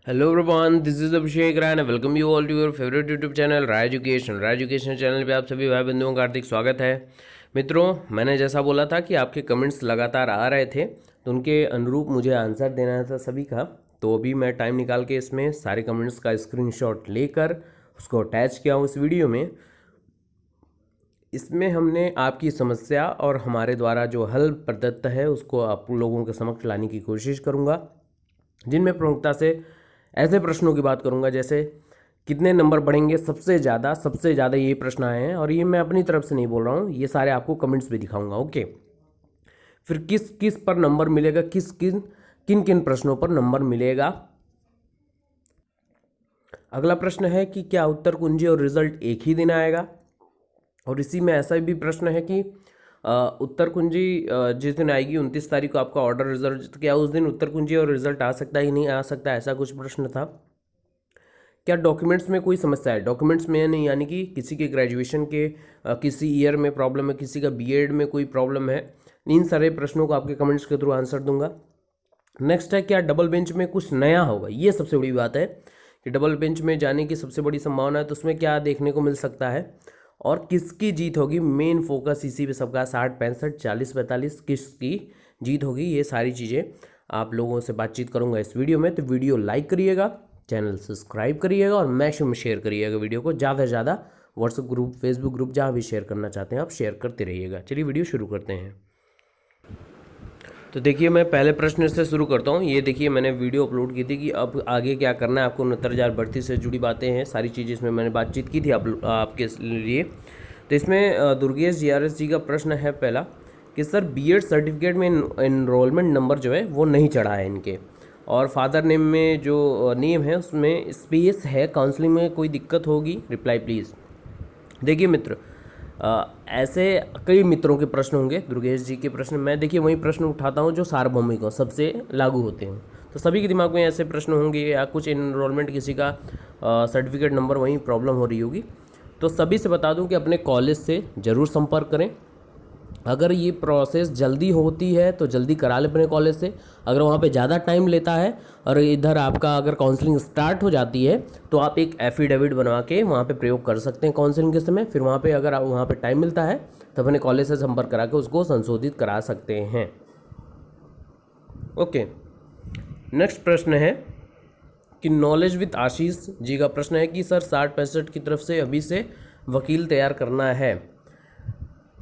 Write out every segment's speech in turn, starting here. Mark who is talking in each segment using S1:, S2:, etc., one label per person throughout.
S1: Hello everyone, this is Abhishek Rai and welcome you all to your favourite YouTube channel Rai education channel पे आप सभी भाई बंधुओं का हार्दिक स्वागत है। मित्रों, मैंने जैसा बोला था कि आपके कमेंट्स लगातार आ रहे थे तो उनके अनुरूप मुझे आंसर देना था सभी का। तो अभी मैं टाइम निकाल के इसमें सारे कमेंट्स का स्क्रीनशॉट लेकर उसको अटैच किया हूँ इस वीडियो में। इसमें हमने आपकी समस्या और हमारे द्वारा जो हल प्रदत्त है उसको आप लोगों के समक्ष लाने की कोशिश करूँगा, जिनमें प्रमुखता से ऐसे प्रश्नों की बात करूंगा जैसे कितने नंबर बढ़ेंगे सबसे ज़्यादा ये प्रश्न आए हैं और ये मैं अपनी तरफ से नहीं बोल रहा हूँ, ये सारे आपको कमेंट्स भी दिखाऊंगा। ओके, फिर किस किस पर नंबर मिलेगा, किन किन प्रश्नों पर नंबर मिलेगा। अगला प्रश्न है कि क्या उत्तर कुंजी और रिजल्ट एक ही दिन आएगा। और इसी में ऐसा भी प्रश्न है कि उत्तर कुंजी जिस दिन आएगी 29 तारीख को आपका ऑर्डर रिजल्ट, तो क्या उस दिन उत्तर कुंजी और रिजल्ट आ सकता है कि नहीं आ सकता, ऐसा कुछ प्रश्न था। क्या डॉक्यूमेंट्स में कोई समस्या है, डॉक्यूमेंट्स में नहीं, यानी कि किसी के ग्रेजुएशन के किसी ईयर में प्रॉब्लम है, किसी का बीएड में कोई प्रॉब्लम है। इन सारे प्रश्नों को आपके कमेंट्स के थ्रू आंसर दूंगा। नेक्स्ट है क्या डबल बेंच में कुछ नया होगा, ये सबसे बड़ी बात है कि डबल बेंच में जाने की सबसे बड़ी संभावना है, तो उसमें क्या देखने को मिल सकता है और किसकी जीत होगी। मेन फोकस इसी पे सबका 60-65 40-45 किसकी जीत होगी, ये सारी चीज़ें आप लोगों से बातचीत करूंगा इस वीडियो में। तो वीडियो लाइक करिएगा, चैनल सब्सक्राइब करिएगा और मैक्सिमम शेयर करिएगा वीडियो को, ज़्यादा से ज़्यादा व्हाट्सएप ग्रुप, फेसबुक ग्रुप, जहाँ भी शेयर करना चाहते हैं आप शेयर करते रहिएगा। चलिए वीडियो शुरू करते हैं। तो देखिए, मैं पहले प्रश्न से शुरू करता हूँ। ये देखिए, मैंने वीडियो अपलोड की थी कि अब आगे क्या करना है आपको, 69,000 भर्ती से जुड़ी बातें हैं, सारी चीज़ें इसमें मैंने बातचीत की थी आपके लिए। तो इसमें दुर्गेश जीआरएस जी का प्रश्न है पहला कि सर बीएड सर्टिफिकेट में इनरोलमेंट नंबर जो है वो नहीं चढ़ा है इनके, और फादर नेम में जो नेम है उसमें स्पेस है, काउंसलिंग में कोई दिक्कत होगी, रिप्लाई प्लीज़। देखिए मित्र, ऐसे कई मित्रों के प्रश्न होंगे, दुर्गेश जी के प्रश्न, मैं देखिए वही प्रश्न उठाता हूँ जो सार्वभौमिक हो, सबसे लागू होते हैं। तो सभी के दिमाग में ऐसे प्रश्न होंगे या कुछ इनरोलमेंट किसी का सर्टिफिकेट नंबर वहीं प्रॉब्लम हो रही होगी। तो सभी से बता दूं कि अपने कॉलेज से ज़रूर संपर्क करें। अगर ये प्रोसेस जल्दी होती है तो जल्दी करा लें अपने कॉलेज से। अगर वहाँ पे ज़्यादा टाइम लेता है और इधर आपका अगर काउंसलिंग स्टार्ट हो जाती है तो आप एक एफिडेविट बनवा के वहाँ पे प्रयोग कर सकते हैं काउंसलिंग के समय। फिर वहाँ पे अगर वहाँ पे टाइम मिलता है तो अपने कॉलेज से संपर्क करा के उसको संशोधित करा सकते हैं। ओके, नेक्स्ट प्रश्न है कि नॉलेज विद आशीष जी का प्रश्न है कि सर 60-65 की तरफ से अभी से वकील तैयार करना है।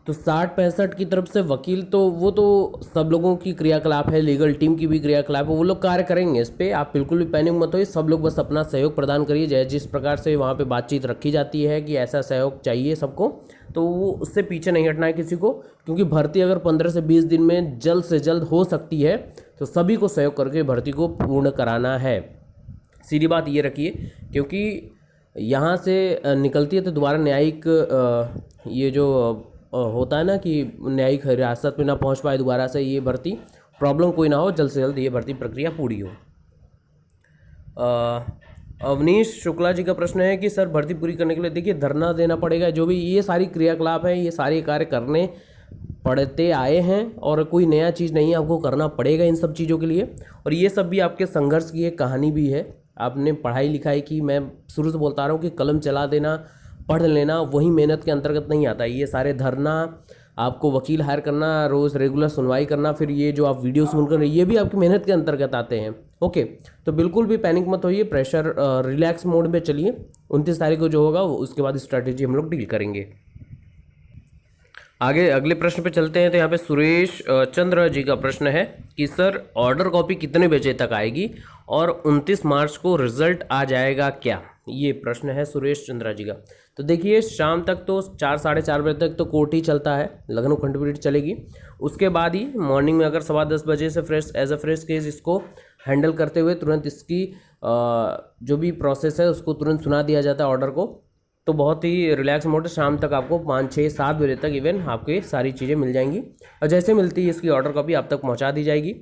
S1: तो 60-65 की तरफ से वकील, तो वो तो सब लोगों की क्रियाकलाप है, लीगल टीम की भी क्रियाकलाप है, वो लोग कार्य करेंगे इस पर, आप बिल्कुल भी पैनिक मत होइए। सब लोग बस अपना सहयोग प्रदान करिए, जैसे जिस प्रकार से वहाँ पे बातचीत रखी जाती है कि ऐसा सहयोग चाहिए सबको, तो वो उससे पीछे नहीं हटना है किसी को, क्योंकि भर्ती अगर 15 से 20 दिन में जल्द से जल्द हो सकती है तो सभी को सहयोग करके भर्ती को पूर्ण कराना है। सीधी बात ये रखिए, क्योंकि यहाँ से निकलती है तो दोबारा न्यायिक ये जो होता है ना कि न्यायिक हिरासत में ना पहुँच पाए दोबारा से ये भर्ती, प्रॉब्लम कोई ना हो, जल्द से जल्द ये भर्ती प्रक्रिया पूरी हो। अवनीश शुक्ला जी का प्रश्न है कि सर भर्ती पूरी करने के लिए देखिए धरना देना पड़ेगा, जो भी ये सारी क्रियाकलाप है ये सारे कार्य करने पढ़ते आए हैं और कोई नया चीज़ नहीं है, आपको करना पड़ेगा इन सब चीज़ों के लिए। और ये सब भी आपके संघर्ष की एक कहानी भी है, आपने पढ़ाई लिखाई की, मैं शुरू से बोलता रहा हूँ कि कलम चला देना, पढ़ लेना वही मेहनत के अंतर्गत नहीं आता। ये सारे धरना, आपको वकील हायर करना, रोज़ रेगुलर सुनवाई करना, फिर ये जो आप वीडियो सुनकर ये भी आपकी मेहनत के अंतर्गत आते हैं। ओके, तो बिल्कुल भी पैनिक मत होइए, प्रेशर रिलैक्स मोड में चलिए। 29 तारीख को जो होगा उसके बाद स्ट्रैटेजी हम लोग डील करेंगे। आगे अगले प्रश्न पे चलते हैं। तो यहाँ पे सुरेश चंद्र जी का प्रश्न है कि सर ऑर्डर कॉपी कितने बजे तक आएगी और 29 मार्च को रिजल्ट आ जाएगा क्या, ये प्रश्न है सुरेश चंद्रा जी का। तो देखिए, शाम तक तो 4-4:30 बजे तक तो कोर्ट ही चलता है, लखनऊ खंडपीठ चलेगी। उसके बाद ही मॉर्निंग में अगर 10:15 बजे से fresh as a fresh case इसको हैंडल करते हुए तुरंत इसकी जो भी प्रोसेस है उसको तुरंत सुना दिया जाता है ऑर्डर को। तो बहुत ही रिलैक्स मोड, शाम तक आपको 5-6-7 बजे तक इवन आपके सारी चीज़ें मिल जाएंगी, और जैसे मिलती है इसकी ऑर्डर कॉपी आप तक पहुंचा दी जाएगी।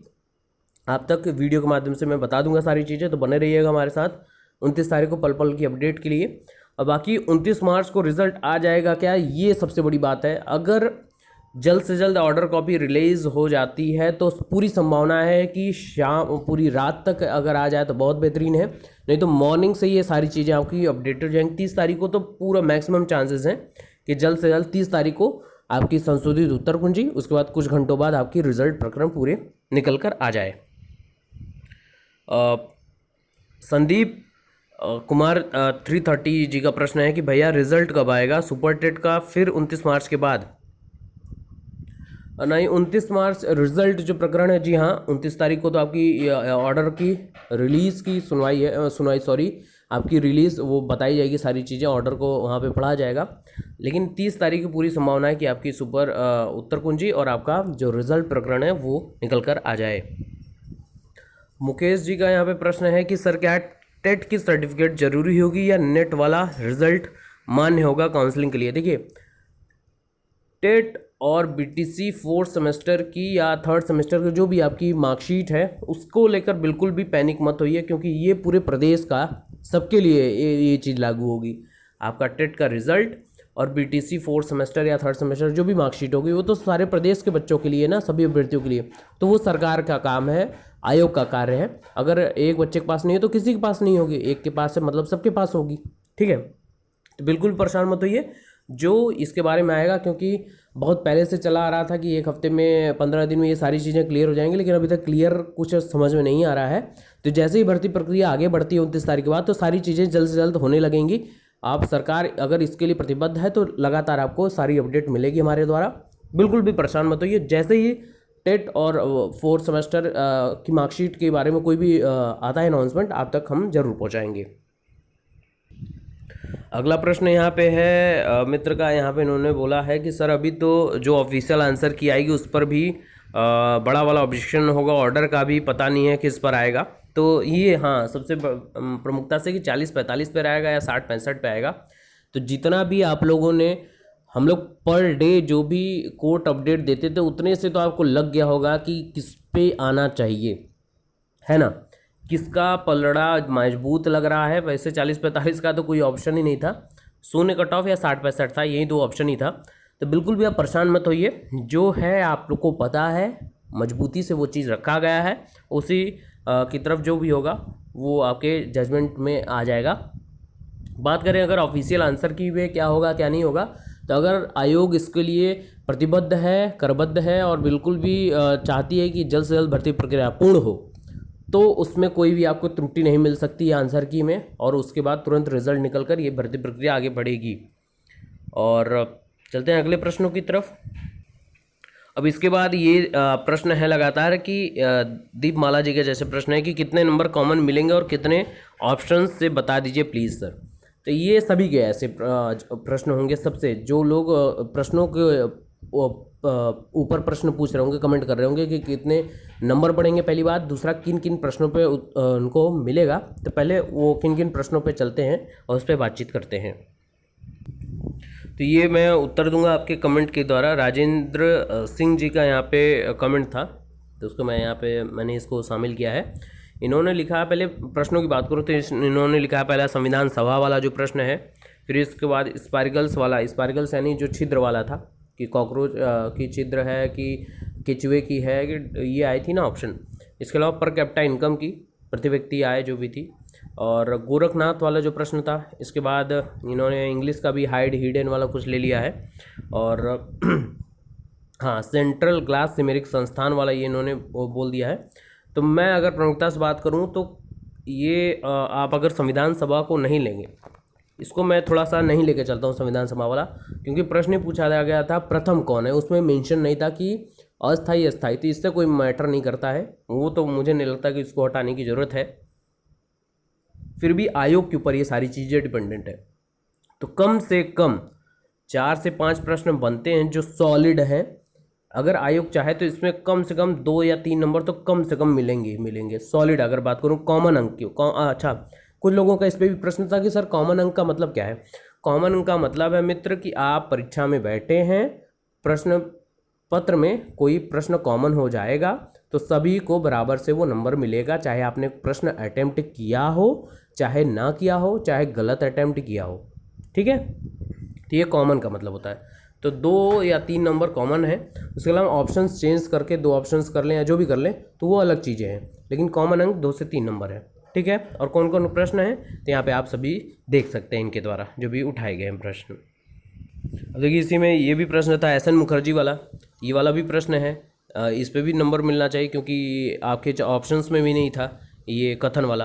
S1: आप तक वीडियो के माध्यम से मैं बता दूंगा सारी चीज़ें, तो बने रहिएगा हमारे साथ 29 तारीख को पल पल की अपडेट के लिए। और बाकी 29 मार्च को रिजल्ट आ जाएगा क्या, ये सबसे बड़ी बात है। अगर जल्द से जल्द ऑर्डर कॉपी रिलीज हो जाती है तो पूरी संभावना है कि शाम पूरी रात तक अगर आ जाए तो बहुत बेहतरीन है, नहीं तो मॉर्निंग से ये सारी चीज़ें आपकी अपडेटेड हो जाएंगी। 30 तारीख को तो पूरा मैक्सिमम चांसेस हैं कि जल्द से जल्द 30 तारीख को आपकी संशोधित उत्तर कुंजी, उसके बाद कुछ घंटों बाद आपकी रिजल्ट प्रकरण पूरे निकल कर आ जाए। संदीप कुमार 330 जी का प्रश्न है कि भैया रिजल्ट कब आएगा सुपर टेट का? फिर 29 मार्च के बाद? नहीं, 29 मार्च रिजल्ट जो प्रकरण है, जी हाँ 29 तारीख को तो आपकी ऑर्डर की रिलीज़ की सुनवाई आपकी रिलीज़ वो बताई जाएगी, सारी चीज़ें ऑर्डर को वहाँ पे पढ़ा जाएगा। लेकिन 30 तारीख की पूरी संभावना है कि आपकी सुपर उत्तर कुंजी और आपका जो रिजल्ट प्रकरण है वो निकल कर आ जाए। मुकेश जी का यहाँ पे प्रश्न है कि सर क्या टेट की सर्टिफिकेट जरूरी होगी या नेट वाला रिजल्ट मान्य होगा काउंसलिंग के लिए? देखिए, टेट और बीटीसी 4th सेमेस्टर की या 3rd सेमेस्टर की जो भी आपकी मार्कशीट है उसको लेकर बिल्कुल भी पैनिक मत होइए, क्योंकि ये पूरे प्रदेश का सबके लिए ये चीज़ लागू होगी। आपका टेट का रिजल्ट और बीटीसी 4th सेमेस्टर या 3rd सेमेस्टर जो भी मार्कशीट होगी वो तो सारे प्रदेश के बच्चों के लिए ना, सभी अभ्यर्थियों के लिए। तो वो सरकार का काम है, आयोग का कार्य है। अगर एक बच्चे के पास नहीं है तो किसी के पास नहीं होगी, एक के पास है मतलब सबके पास होगी। ठीक है, तो बिल्कुल परेशान मत होइए जो इसके बारे में आएगा, क्योंकि बहुत पहले से चला आ रहा था कि एक हफ्ते में 15 दिन में ये सारी चीज़ें क्लियर हो जाएंगी, लेकिन अभी तक क्लियर कुछ समझ में नहीं आ रहा है। तो जैसे ही भर्ती प्रक्रिया आगे बढ़ती है 29 तारीख के बाद, तो सारी चीज़ें जल्द से जल्द होने लगेंगी। आप सरकार अगर इसके लिए प्रतिबद्ध है तो लगातार आपको सारी अपडेट मिलेगी हमारे द्वारा। बिल्कुल भी परेशान मत होइए, जैसे ही टेट और 4th सेमेस्टर की मार्कशीट के बारे में कोई भी आता है अनाउंसमेंट, आप तक हम जरूर पहुँचाएंगे। अगला प्रश्न यहाँ पे है मित्र का, यहाँ पे इन्होंने बोला है कि सर अभी तो जो ऑफिशियल आंसर की आएगी उस पर भी बड़ा वाला ऑब्जेक्शन होगा, ऑर्डर का भी पता नहीं है किस पर आएगा। तो ये हाँ सबसे प्रमुखता से कि 40-45 पर आएगा या 60-65 पे आएगा। तो जितना भी आप लोगों ने, हम लोग पर डे जो भी कोर्ट अपडेट देते थे उतने से तो आपको लग गया होगा कि किस पे आना चाहिए, है ना, किसका पलड़ा मजबूत लग रहा है। वैसे 40-45 का तो कोई ऑप्शन ही नहीं था, 0 कट ऑफ या 60-65 था, यही दो ऑप्शन ही था। तो बिल्कुल भी आप परेशान मत होइए, जो है आप लोग को पता है, मजबूती से वो चीज़ रखा गया है, उसी की तरफ जो भी होगा वो आपके जजमेंट में आ जाएगा। बात करें अगर ऑफिशियल आंसर की वे क्या होगा क्या नहीं होगा, तो अगर आयोग इसके लिए प्रतिबद्ध है, करबद्ध है और बिल्कुल भी चाहती है कि जल्द से जल्द भर्ती प्रक्रिया पूर्ण हो, तो उसमें कोई भी आपको त्रुटि नहीं मिल सकती है आंसर की में, और उसके बाद तुरंत रिजल्ट निकल कर ये भर्ती प्रक्रिया आगे बढ़ेगी। और चलते हैं अगले प्रश्नों की तरफ। अब इसके बाद ये प्रश्न है लगातार कि दीपमाला जी के जैसे प्रश्न है कि कितने नंबर कॉमन मिलेंगे और कितने ऑप्शन से बता दीजिए प्लीज़ सर। तो ये सभी के ऐसे प्रश्न होंगे, सबसे जो लोग प्रश्नों के ऊपर प्रश्न पूछ रहे होंगे, कमेंट कर रहे होंगे कि कितने नंबर पड़ेंगे, पहली बात। दूसरा, किन किन प्रश्नों पे उनको मिलेगा। तो पहले वो किन किन प्रश्नों पे चलते हैं और उस पर बातचीत करते हैं। तो ये मैं उत्तर दूंगा आपके कमेंट के द्वारा। राजेंद्र सिंह जी का यहाँ पे कमेंट था, तो उसको मैं यहाँ पे मैंने इसको शामिल किया है। इन्होंने लिखा है, पहले प्रश्नों की बात करूँ तो इन्होंने लिखा है पहला संविधान सभा वाला जो प्रश्न है, फिर इसके बाद स्पार्गल्स वाला, स्पार्गल्स यानी जो छिद्र वाला था कि कॉकरोच की छिद्र है कि केचुए की है, कि ये आई थी ना ऑप्शन। इसके अलावा पर कैपिटा इनकम की, प्रति व्यक्ति आय जो भी थी, और गोरखनाथ वाला जो प्रश्न था। इसके बाद इन्होंने इंग्लिश का भी हाइड हिडन वाला कुछ ले लिया है, और हाँ सेंट्रल ग्लास सिमेरिक संस्थान वाला ये इन्होंने बोल दिया है। तो मैं अगर प्रमुखता से बात करूँ तो ये आप अगर संविधान सभा को नहीं लेंगे, इसको मैं थोड़ा सा नहीं लेके चलता हूँ संविधान सभा वाला, क्योंकि प्रश्न ही पूछा गया था प्रथम कौन है, उसमें मेंशन नहीं था कि अस्थाई अस्थाई, तो इससे कोई मैटर नहीं करता है वो, तो मुझे नहीं लगता कि इसको हटाने की ज़रूरत है। फिर भी आयोग के ऊपर ये सारी चीज़ें डिपेंडेंट है, तो कम से कम 4 से 5 प्रश्न बनते हैं जो सॉलिड हैं। अगर आयोग चाहे तो इसमें कम से कम 2 या 3 नंबर तो कम से कम मिलेंगे सॉलिड। अगर बात करूँ कॉमन अंक की, अच्छा कुछ लोगों का इस पर भी प्रश्न था कि सर कॉमन अंक का मतलब क्या है। कॉमन अंक का मतलब है मित्र कि आप परीक्षा में बैठे हैं, प्रश्न पत्र में कोई प्रश्न कॉमन हो जाएगा तो सभी को बराबर से वो नंबर मिलेगा, चाहे आपने प्रश्न अटेम्प्ट किया हो, चाहे ना किया हो, चाहे गलत अटेम्प्ट किया हो। ठीक है, तो ये कॉमन का मतलब होता है। तो 2 या 3 नंबर कॉमन है। उसके अलावा ऑप्शंस चेंज करके 2 ऑप्शंस कर लें या जो भी कर लें तो वो अलग चीज़ें हैं, लेकिन कॉमन अंक 2 से 3 नंबर है। ठीक है, और कौन कौन प्रश्न है तो यहाँ पे आप सभी देख सकते हैं इनके द्वारा जो भी उठाए गए हैं प्रश्न। अब देखिए इसी में ये भी प्रश्न था SN मुखर्जी वाला, ये वाला भी प्रश्न है। इस पे भी नंबर मिलना चाहिए क्योंकि आपके ऑप्शंस में भी नहीं था ये कथन वाला।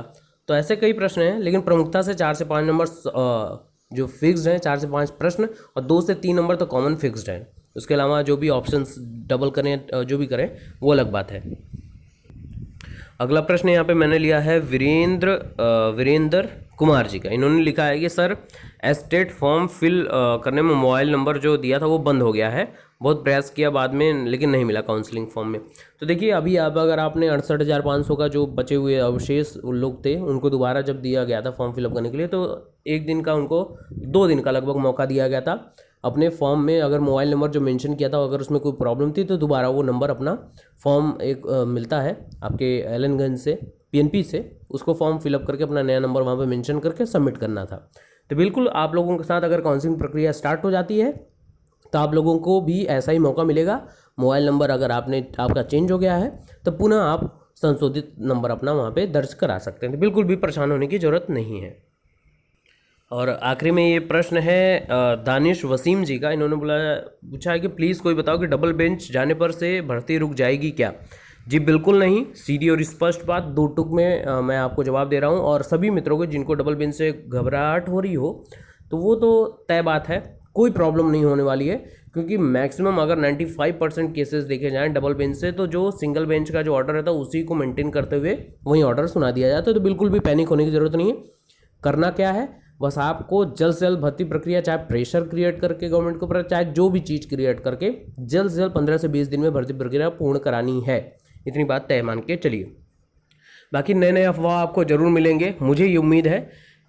S1: तो ऐसे कई प्रश्न हैं, लेकिन प्रमुखता से 4 से 5 नंबर जो फिक्स्ड हैं, 4 से 5 प्रश्न, और 2 से 3 नंबर तो कॉमन फिक्स्ड हैं। उसके अलावा जो भी ऑप्शंस डबल करें जो भी करें वो अलग बात है। अगला प्रश्न यहाँ पे मैंने लिया है वीरेंद्र कुमार जी का। इन्होंने लिखा है कि सर एस्टेट फॉर्म फिल करने में मोबाइल नंबर जो दिया था वो बंद हो गया है, बहुत प्रयास किया बाद में लेकिन नहीं मिला काउंसलिंग फॉर्म में। तो देखिए अभी अब अगर आपने 68,500 का जो बचे हुए अवशेष लोग थे उनको दोबारा जब दिया गया था फॉर्म फिलअप करने के लिए, तो 1 दिन का उनको 2 दिन का लगभग मौका दिया गया था। अपने फॉर्म में अगर मोबाइल नंबर जो मेंशन किया था अगर उसमें कोई प्रॉब्लम थी तो दोबारा वो नंबर अपना फॉर्म एक मिलता है आपके एलनगंज से PNP से, उसको फॉर्म फिलअप करके अपना नया नंबर वहाँ पे मेंशन करके सबमिट करना था। तो बिल्कुल आप लोगों के साथ अगर काउंसलिंग प्रक्रिया स्टार्ट हो जाती है तो आप लोगों को भी ऐसा ही मौका मिलेगा। मोबाइल नंबर अगर आपका चेंज हो गया है तो पुनः आप संशोधित नंबर अपना वहाँ पे दर्ज करा सकते हैं। तो बिल्कुल भी परेशान होने की ज़रूरत नहीं है। और आखिरी में ये प्रश्न है दानिश वसीम जी का। इन्होंने पूछा है कि प्लीज़ कोई बताओ कि डबल बेंच जाने पर से भर्ती रुक जाएगी क्या। जी बिल्कुल नहीं, सीधी और स्पष्ट बात 2 टुक में मैं आपको जवाब दे रहा हूँ। और सभी मित्रों को जिनको डबल बेंच से घबराहट हो रही हो तो वो तो तय बात है, कोई प्रॉब्लम नहीं होने वाली है। क्योंकि मैक्सिमम अगर 95% केसेस देखे जाएँ डबल बेंच से तो जो सिंगल बेंच का जो ऑर्डर रहता है उसी को मेंटेन करते हुए वहीं ऑर्डर सुना दिया जाता है। तो बिल्कुल भी पैनिक होने की ज़रूरत नहीं है। करना क्या है, बस आपको जल्द से जल्द भर्ती प्रक्रिया, चाहे प्रेशर क्रिएट करके गवर्नमेंट के ऊपर, चाहे जो भी चीज़ क्रिएट करके जल्द से जल्द 15 से 20 दिन में भर्ती प्रक्रिया पूर्ण करानी है। इतनी बात तय मान के चलिए। बाकी नए नए अफवाह आपको ज़रूर मिलेंगे। मुझे ये उम्मीद है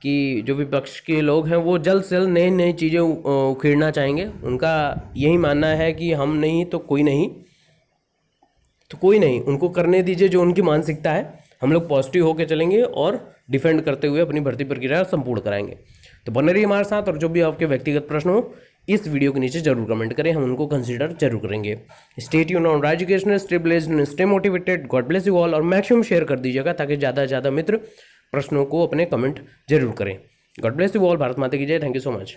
S1: कि जो विपक्ष के लोग हैं वो जल्द से जल्द नई नई चीज़ें उखेड़ना चाहेंगे। उनका यही मानना है कि हम नहीं तो कोई नहीं, तो कोई नहीं, उनको करने दीजिए जो उनकी मानसिकता है। हम लोग पॉजिटिव होकर चलेंगे और डिफेंड करते हुए अपनी भर्ती प्रक्रिया संपूर्ण कराएंगे। तो बने रहिए हमारे साथ, और जो भी आपके व्यक्तिगत प्रश्न हो इस वीडियो के नीचे जरूर कमेंट करें, हम उनको कंसीडर जरूर करेंगे। Stay tuned on Raj educational, stay blessed, stay motivated, God bless you all. और मैक्सिमम शेयर कर दीजिएगा ताकि ज़्यादा से ज़्यादा मित्र प्रश्नों को अपने कमेंट जरूर करें। God bless you all, Bharat माता की जय। Thank you so much.